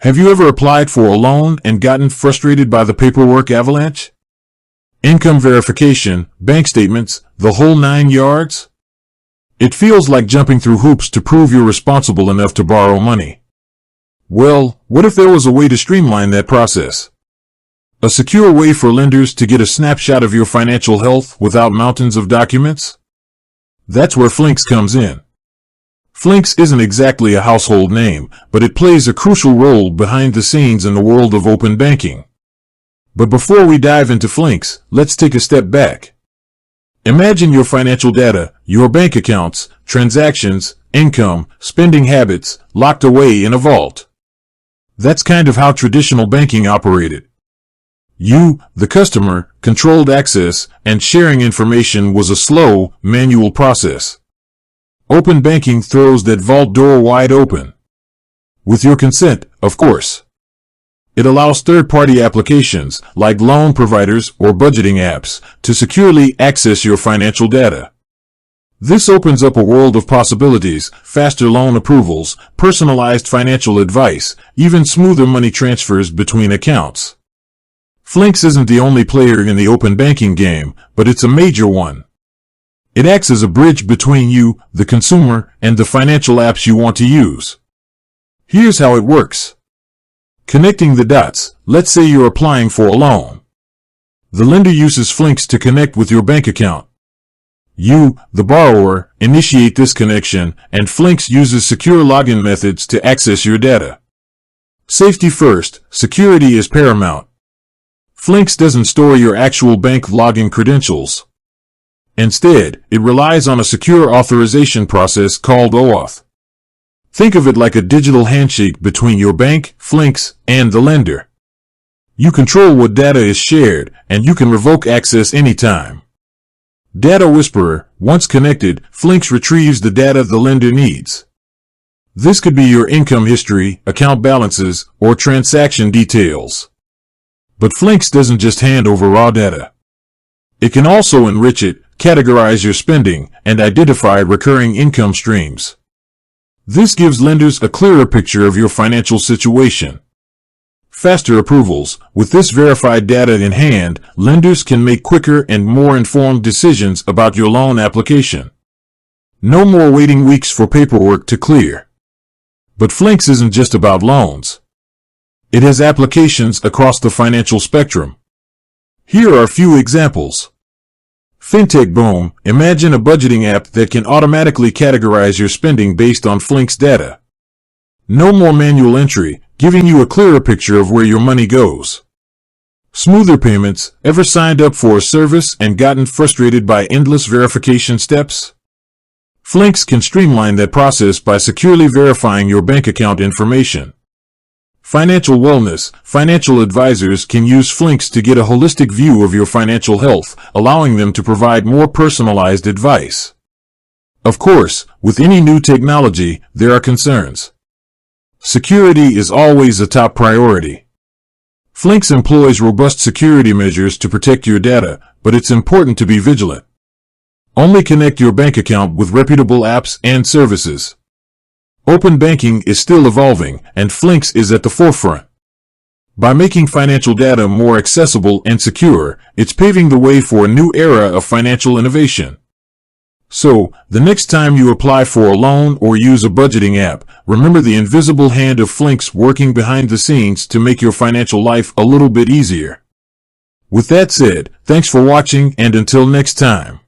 Have you ever applied for a loan and gotten frustrated by the paperwork avalanche? Income verification, bank statements, the whole 9 yards? It feels like jumping through hoops to prove you're responsible enough to borrow money. Well, what if there was a way to streamline that process? A secure way for lenders to get a snapshot of your financial health without mountains of documents? That's where Flinks comes in. Flinks isn't exactly a household name, but it plays a crucial role behind the scenes in the world of open banking. But before we dive into Flinks, let's take a step back. Imagine your financial data, your bank accounts, transactions, income, spending habits, locked away in a vault. That's kind of how traditional banking operated. You, the customer, controlled access, and sharing information was a slow, manual process. Open banking throws that vault door wide open. With your consent, of course. It allows third-party applications, like loan providers or budgeting apps, to securely access your financial data. This opens up a world of possibilities: faster loan approvals, personalized financial advice, even smoother money transfers between accounts. Flinks isn't the only player in the open banking game, but it's a major one. It acts as a bridge between you, the consumer, and the financial apps you want to use. Here's how it works. Connecting the dots. Let's say you're applying for a loan. The lender uses Flinks to connect with your bank account. You, the borrower, initiate this connection, and Flinks uses secure login methods to access your data. Safety first, security is paramount. Flinks doesn't store your actual bank login credentials. Instead, it relies on a secure authorization process called OAuth. Think of it like a digital handshake between your bank, Flinks, and the lender. You control what data is shared, and you can revoke access anytime. Data Whisperer. Once connected, Flinks retrieves the data the lender needs. This could be your income history, account balances, or transaction details. But Flinks doesn't just hand over raw data. It can also enrich it, categorize your spending, and identify recurring income streams. This gives lenders a clearer picture of your financial situation. Faster approvals. With this verified data in hand, lenders can make quicker and more informed decisions about your loan application. No more waiting weeks for paperwork to clear. But Flinks isn't just about loans. It has applications across the financial spectrum. Here are a few examples. Fintech boom. Imagine a budgeting app that can automatically categorize your spending based on Flinks data. No more manual entry, giving you a clearer picture of where your money goes. Smoother payments. Ever signed up for a service and gotten frustrated by endless verification steps? Flinks can streamline that process by securely verifying your bank account information. Financial wellness. Financial advisors can use Flinks to get a holistic view of your financial health, allowing them to provide more personalized advice. Of course, with any new technology, there are concerns. Security is always a top priority. Flinks employs robust security measures to protect your data, but it's important to be vigilant. Only connect your bank account with reputable apps and services. Open banking is still evolving, and Flinks is at the forefront. By making financial data more accessible and secure, it's paving the way for a new era of financial innovation. So, the next time you apply for a loan or use a budgeting app, remember the invisible hand of Flinks working behind the scenes to make your financial life a little bit easier. With that said, thanks for watching, and until next time.